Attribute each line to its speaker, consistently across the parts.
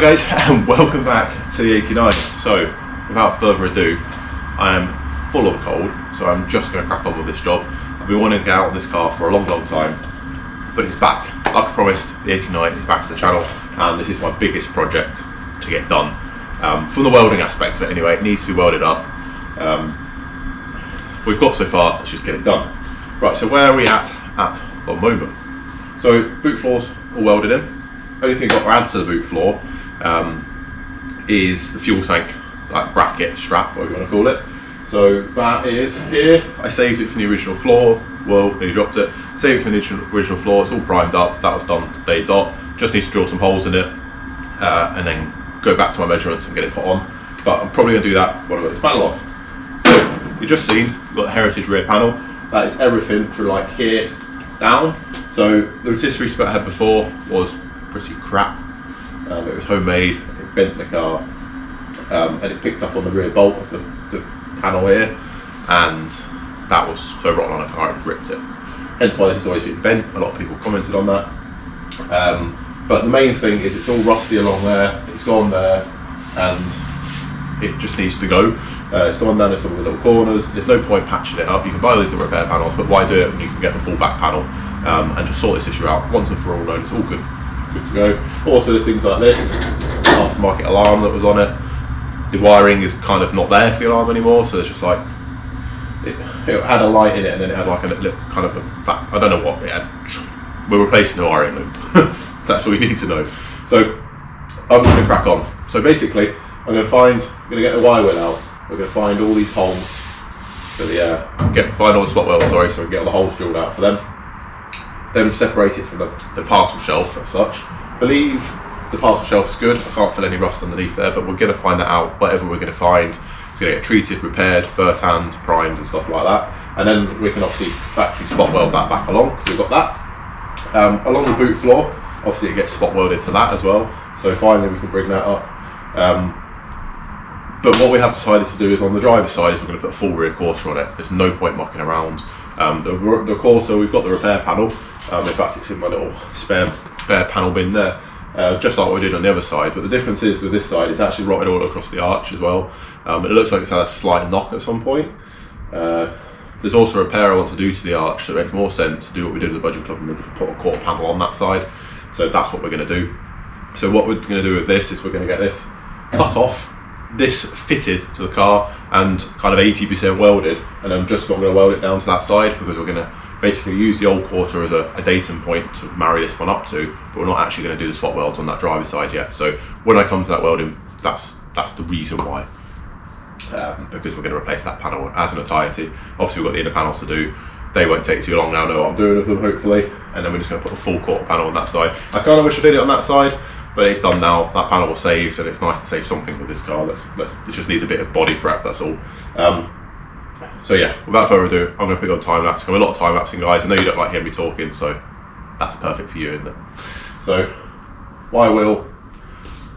Speaker 1: guys, and welcome back to the 89. So without further ado, I am full of cold, so I'm just going to crack on with this job. I've been wanting to get out on this car for a long time, but it's back. Like I promised, the 89 is back to the channel, and this is my biggest project to get done. From the welding aspect of it anyway, it needs to be welded up. We've got so far, let's just get it done. Right, so where are we at the moment? So boot floor's all welded in. Only thing I've got to add to the boot floor is the fuel tank, like bracket, strap, whatever you want to call it. So that is here. I saved it from the original floor. Well, nearly dropped it. Saved it from the original floor. It's all primed up. That was done today. Just need to drill some holes in it and then go back to my measurements and get it put on. But I'm probably going to do that when I got this panel off. So you've just seen, we've got the Heritage rear panel. That is everything from like here down. So the rotisserie split I had before was pretty crap. It was homemade, it bent the car, and it picked up on the rear bolt of the panel here, and that was so rotten on the car, it ripped it. Hence why this has always been bent. A lot of people commented on that. But the main thing is it's all rusty along there, it's gone there, and it just needs to go. It's gone down in some of the little corners. There's no point patching it up. You can buy these little repair panels, but why do it when you can get the full back panel and just sort this issue out once and for all, and it's all good to go. Also there's things like this aftermarket alarm that was on it. The wiring is kind of not there for the alarm anymore, so there's just like it had a light in it, and then it had like a little kind of I don't know what it had. We're replacing the wiring loop. That's all you need to know. So I'm just going to crack on. So basically I'm going to get the wire wheel out. We're going to find all these holes for the find all the spot welds, sorry, so we can get all the holes drilled out for them. Then separate it from the parcel shelf as such. Believe the parcel shelf is good. I can't feel any rust underneath there, but we're going to find that out. Whatever we're going to find, it's going to get treated, repaired, first-hand, primed and stuff like that. And then we can obviously factory spot weld that back along. We've got that. Along the boot floor, obviously it gets spot welded to that as well. So finally we can bring that up. But what we have decided to do is on the driver's side is we're going to put a full rear quarter on it. There's no point mucking around. The quarter, we've got the repair panel. In fact, it's in my little spare panel bin there, just like what we did on the other side. But the difference is with this side, it's actually rotted all across the arch as well. It looks like it's had a slight knock at some point. There's also a repair I want to do to the arch, so it makes more sense to do what we did with the Budget Club and just put a quarter panel on that side. So that's what we're going to do. So what we're going to do with this is we're going to get this cut off, this fitted to the car and kind of 80% welded, and I'm just not going to weld it down to that side because we're going to basically use the old quarter as a datum point to marry this one up to, but we're not actually going to do the spot welds on that driver's side yet. So when I come to that welding, that's the reason why, because we're going to replace that panel as an entirety. Obviously we've got the inner panels to do. They won't take too long now, I know what I'm doing with them hopefully, and then we're just going to put a full quarter panel on that side. I kind of wish I did it on that side, but it's done now. That panel was saved, and it's nice to save something with this car. It just needs a bit of body prep, that's all. So yeah, without further ado, I'm going to put you on time lapse. I'm a lot of time lapsing, guys. I know you don't like hearing me talking, so that's perfect for you, isn't it? So wire wheel,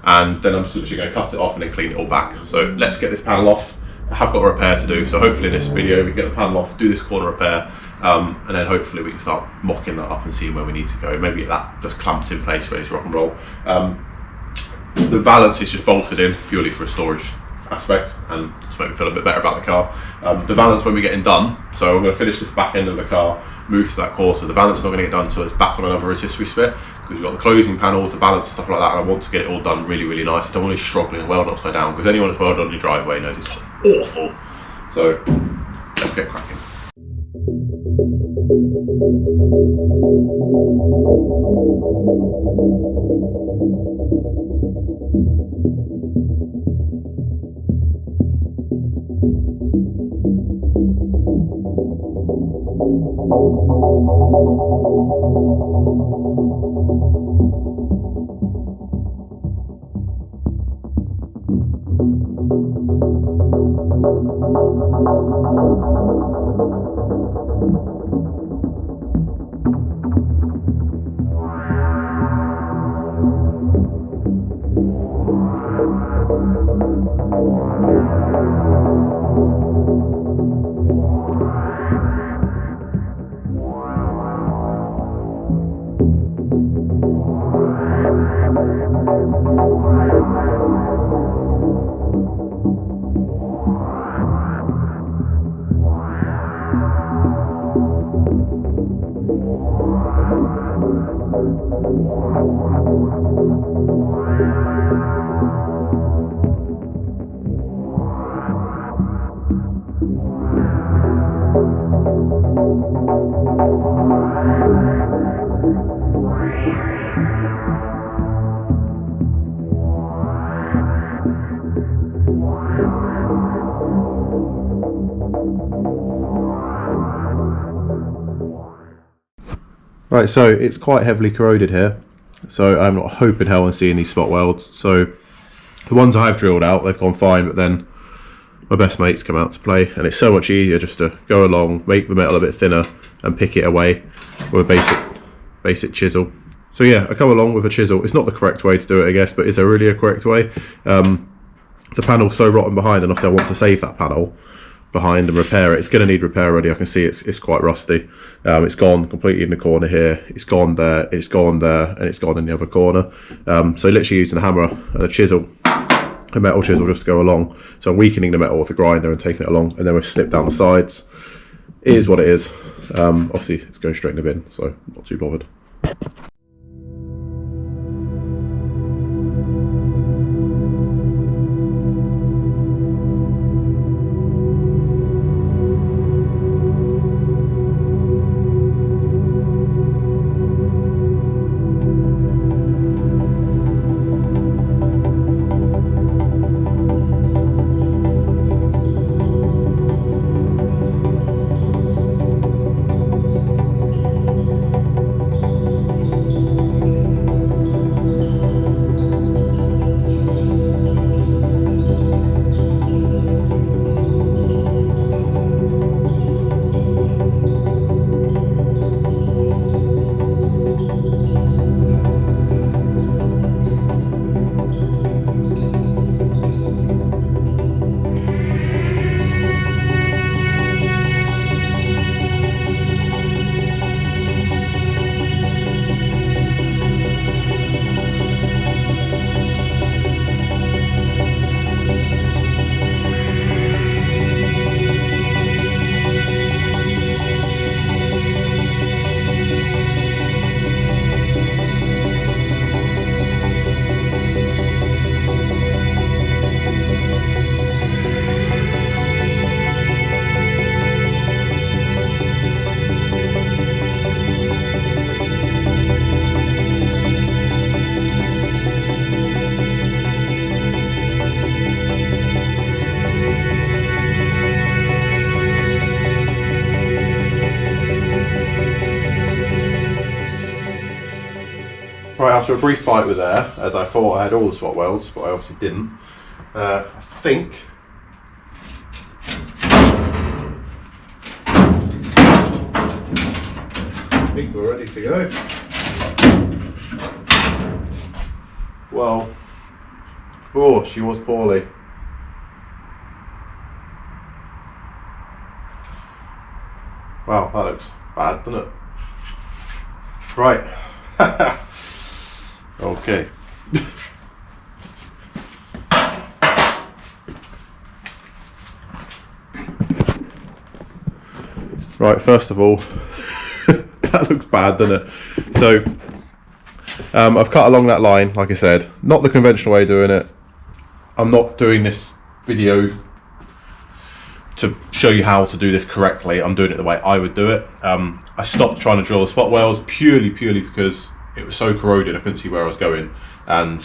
Speaker 1: and then I'm just literally going to cut it off and then clean it all back. So let's get this panel off. I have got a repair to do, so hopefully in this video we can get the panel off, do this corner repair, and then hopefully we can start mocking that up and seeing where we need to go. Maybe get that just clamped in place, ready to rock and roll. The valance is just bolted in purely for a storage aspect and to make me feel a bit better about the car. The valance when we're getting done, so I'm going to finish this back end of the car, move to that quarter. The valance is not going to get done until it's back on another rotisserie split, because we've got the closing panels, the valance and stuff like that, and I want to get it all done really nice. I don't want to be struggling and welding upside down, because anyone that's welded on your driveway knows it's awful. So let's get cracking. Right, so it's quite heavily corroded here, so I'm not hoping hell on seeing these spot welds. So the ones I have drilled out, they've gone fine, but then my best mates come out to play, and it's so much easier just to go along, make the metal a bit thinner, and pick it away with a basic chisel. So yeah, I come along with a chisel. It's not the correct way to do it, I guess, but is there really a correct way? The panel's so rotten behind, and obviously I want to save that panel behind and repair it. It's going to need repair already. I can see it's quite rusty. It's gone completely in the corner here, it's gone there, it's gone there, and it's gone in the other corner. So literally using a hammer and a chisel, a metal chisel, just to go along. So I'm weakening the metal with a grinder and taking it along, and then we snip down the sides. It is what it is. Obviously it's going straight in the bin, so not too bothered. Right, after a brief fight with air, as I thought I had all the spot welds, but I obviously didn't. I think we're ready to go. Well, oh, she was poorly. Wow, that looks bad, doesn't it? Right. Okay. Right, first of all, that looks bad, doesn't it? So, I've cut along that line, like I said. Not the conventional way of doing it. I'm not doing this video to show you how to do this correctly. I'm doing it the way I would do it. I stopped trying to drill the spot welds purely because it was so corroded I couldn't see where I was going, and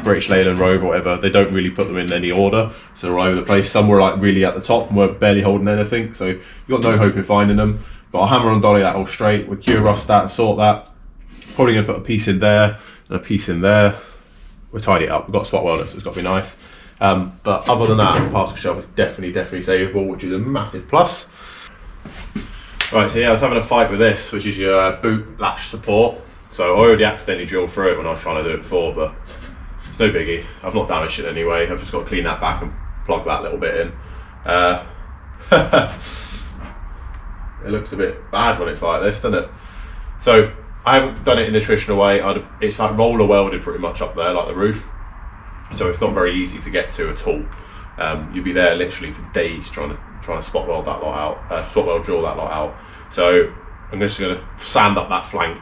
Speaker 1: British Leyland Rover, whatever, they don't really put them in any order, so they're all over the place. Some were like really at the top and were barely holding anything, so you've got no hope in finding them. But I'll hammer and dolly that all straight, we'll cure rust that and sort that. Probably going to put a piece in there and a piece in there. We'll tidy it up. We've got spot welders, so it's got to be nice. But other than that, the particle shelf is definitely savable, which is a massive plus. Right, so yeah, I was having a fight with this, which is your boot latch support. So I already accidentally drilled through it when I was trying to do it before, but it's no biggie. I've not damaged it anyway. I've just got to clean that back and plug that little bit in. It looks a bit bad when it's like this, doesn't it? So I haven't done it in the traditional way. It's like roller welded pretty much up there, like the roof. So it's not very easy to get to at all. You'll be there literally for days trying to spot weld that lot out, spot weld drill that lot out. So I'm just going to sand up that flank.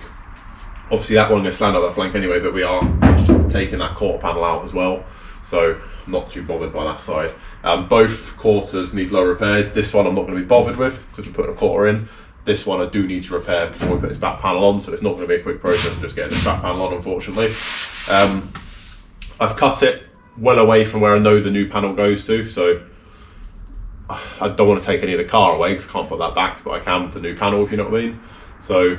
Speaker 1: Obviously that one I'm going to sand up that flank anyway, but we are taking that quarter panel out as well. So I'm not too bothered by that side. Both quarters need low repairs. This one I'm not going to be bothered with because we're putting a quarter in. This one I do need to repair before we put this back panel on, so it's not going to be a quick process of just getting this back panel on, unfortunately. I've cut it well away from where I know the new panel goes to, so I don't want to take any of the car away because I can't put that back, but I can with the new panel, if you know what I mean. So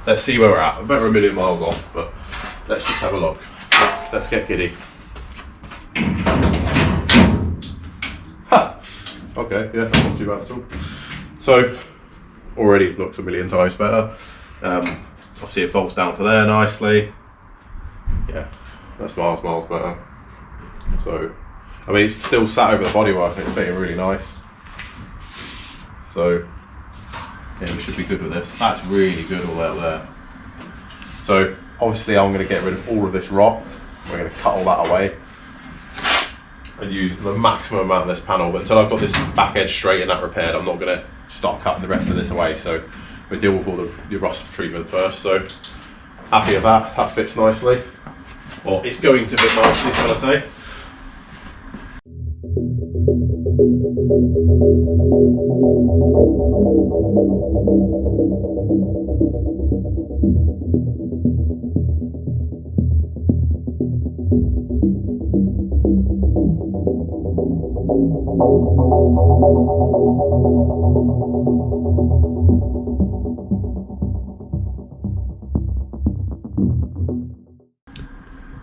Speaker 1: let's see where we're at. I bet we're a million miles off, but let's just have a look. Let's get giddy. Ha! Okay, yeah, that's not too bad at all. So already looks a million times better. Obviously it bolts down to there nicely. Yeah, that's miles better. So, I mean, it's still sat over the bodywork and it's fitting really nice. So, yeah, we should be good with this. That's really good all out there. So, obviously I'm going to get rid of all of this rot. We're going to cut all that away and use the maximum amount of this panel. But until I've got this back edge straight and that repaired, I'm not going to start cutting the rest of this away. So, we deal with all the rust treatment first. So, happy with that. That fits nicely. Well, it's going to fit nicely, shall I say.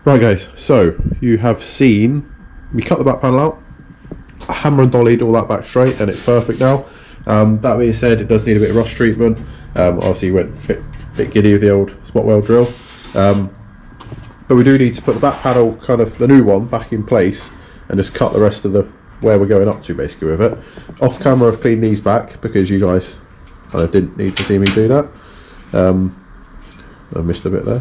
Speaker 1: Right guys, so you have seen we cut the back panel out, hammer and dollied all that back straight, and it's perfect now. That being said, it does need a bit of rust treatment. Obviously went a bit giddy with the old spot weld drill, but we do need to put the back panel, kind of the new one, back in place and just cut the rest of the where we're going up to basically with it. Off camera I've cleaned these back because you guys kind of didn't need to see me do that. I missed a bit there.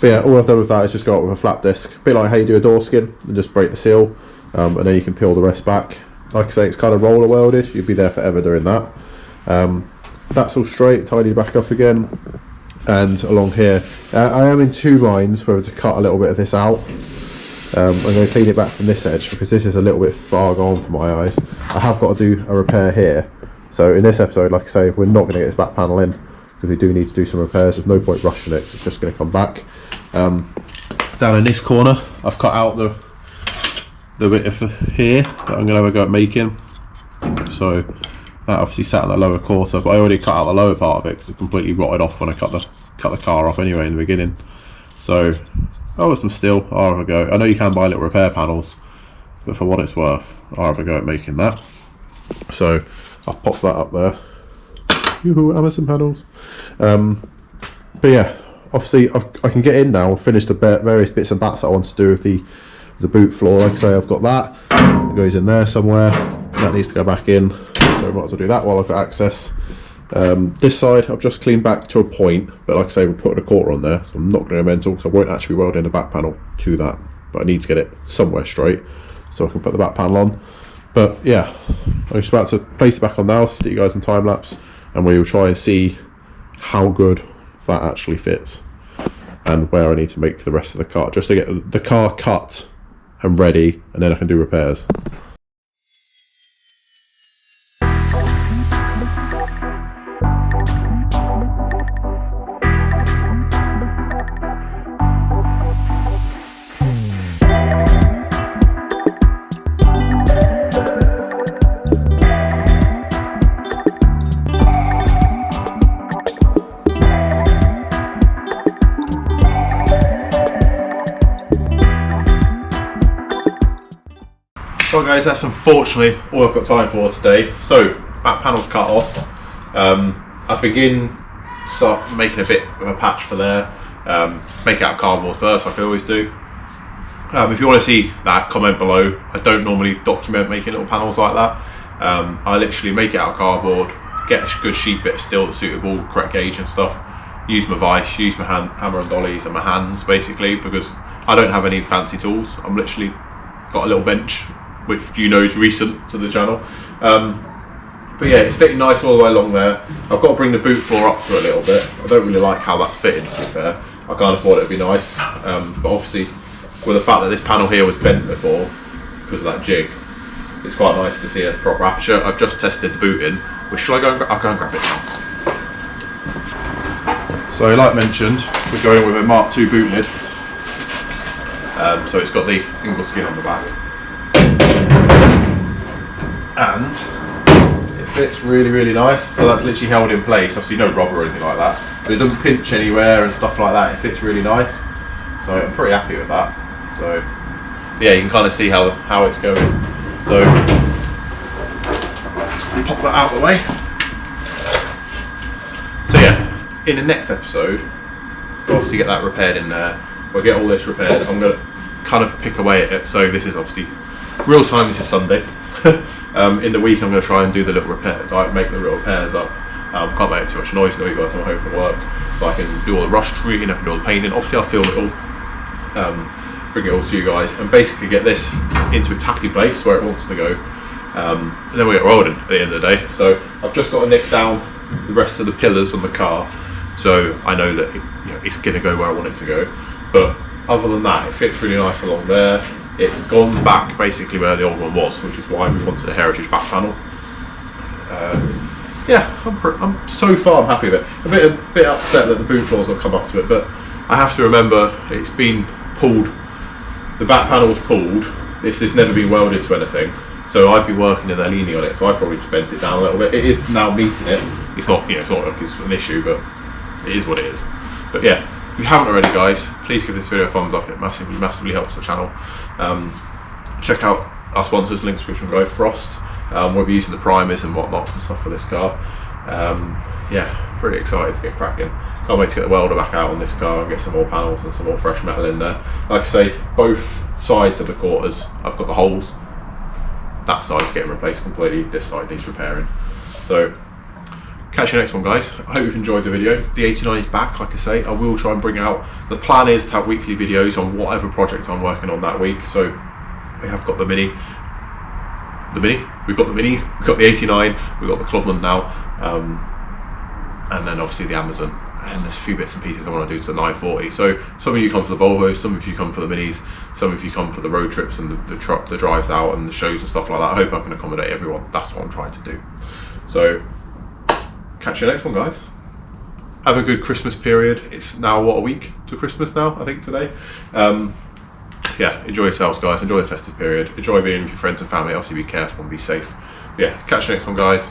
Speaker 1: But yeah, all I've done with that is just go up with a flat disc, a bit like how you do a door skin, and just break the seal, and then you can peel the rest back. Like I say, it's kind of roller welded, you'd be there forever doing that. That's all straight, tidied back up again, and along here, I am in two minds whether to cut a little bit of this out. I'm going to clean it back from this edge because this is a little bit far gone for my eyes. I have got to do a repair here, so in this episode, like I say, we're not going to get this back panel in because we do need to do some repairs. There's no point rushing it, it's just going to come back. Down in this corner I've cut out the bit of here that I'm going to have a go at making, so that obviously sat in the lower quarter, but I already cut out the lower part of it because it completely rotted off when I cut the car off anyway in the beginning. So I'll have some steel, I'll have a go. I know you can buy little repair panels, but for what it's worth, I'll have a go at making that. So I'll pop that up there. Yoo-hoo, Amazon panels. But yeah, obviously I can get in now and finish the various bits and bats I want to do with the boot floor. Like I say, I've got that. It goes in there somewhere. That needs to go back in. So I might as well do that while I've got access. This side I've just cleaned back to a point, but like I say, we're putting a quarter on there, so I'm not going to mental, so I won't actually weld in the back panel to that, but I need to get it somewhere straight so I can put the back panel on. But yeah, I'm just about to place it back on now, so you guys in time lapse, and we will try and see how good that actually fits and where I need to make the rest of the car, just to get the car cut and ready, and then I can do repairs. Well guys, that's unfortunately all I've got time for today. So, back panel's cut off. I start making a bit of a patch for there. Make it out of cardboard first, like I always do. If you want to see that, comment below. I don't normally document making little panels like that. I literally make it out of cardboard, get a good sheet bit of steel that's suitable, correct gauge and stuff. Use my vise, use my hammer and dollies and my hands basically, because I don't have any fancy tools. I'm literally got a little bench, which you know is recent to the channel. But yeah, it's fitting nice all the way along there. I've got to bring the boot floor up to it a little bit. I don't really like how that's fitting, to be fair. I kind of thought it'd be nice, but obviously with the fact that this panel here was bent before because of that jig, it's quite nice to see a proper aperture. I've just tested the boot in, which shall I go and I'll go and grab it now. So like mentioned, we're going with a Mark II boot lid. So it's got the single skin on the back, and it fits really nice. So that's literally held in place. Obviously no rubber or anything like that, but it doesn't pinch anywhere and stuff like that. It fits really nice. So I'm pretty happy with that. So yeah, you can kind of see how it's going. So pop that out of the way. So yeah, in the next episode, we'll obviously get that repaired in there. We'll get all this repaired. I'm going to kind of pick away at it. So this is obviously real time. This is Sunday. In the week, I'm going to try and do the little repair, like make the little repairs up. Can't make too much noise in the week whilst I'm home from work, so I can do all the rust treating, I can do all the painting. Obviously, I'll film it all, bring it all to you guys, and basically get this into its happy place where it wants to go. And then we get rolling at the end of the day. So I've just got to nick down the rest of the pillars on the car, so I know that it's going to go where I want it to go. But other than that, it fits really nice along there. It's gone back basically where the old one was, which is why we wanted a heritage back panel. Yeah, I'm so far I'm happy with it. A bit upset that the boot floor's not come up to it, but I have to remember it's been pulled. The back panel's pulled. This has never been welded to anything, so I've been working and they're leaning on it. So I've probably just bent it down a little bit. It is now meeting it. It's not, it's not like it's an issue, but it is what it is. But yeah, if you haven't already, guys, please give this video a thumbs up. It massively helps the channel. Check out our sponsors, link description below. Frost. We'll be using the primers and whatnot and stuff for this car. Yeah, pretty excited to get cracking. Can't wait to get the welder back out on this car and get some more panels and some more fresh metal in there. Like I say, both sides of the quarters, I've got the holes. That side's getting replaced completely. This side needs repairing. So, catch you next one, guys. I hope you've enjoyed the video. The 89 is back, like I say. I will try and bring out, the plan is to have weekly videos on whatever project I'm working on that week. So we have got the Mini, we've got the Minis, we've got the 89, we've got the Clubman now, and then obviously the Amazon, and there's a few bits and pieces I want to do to the 940. So some of you come for the Volvos, some of you come for the Minis, some of you come for the road trips and the drives out and the shows and stuff like that. I hope I can accommodate everyone. That's what I'm trying to do. So catch you next one, guys. Have a good Christmas period. It's now, what, a week to Christmas now, I think, today. Yeah, enjoy yourselves, guys. Enjoy the festive period. Enjoy being with your friends and family. Obviously, be careful and be safe. Yeah, catch you next one, guys.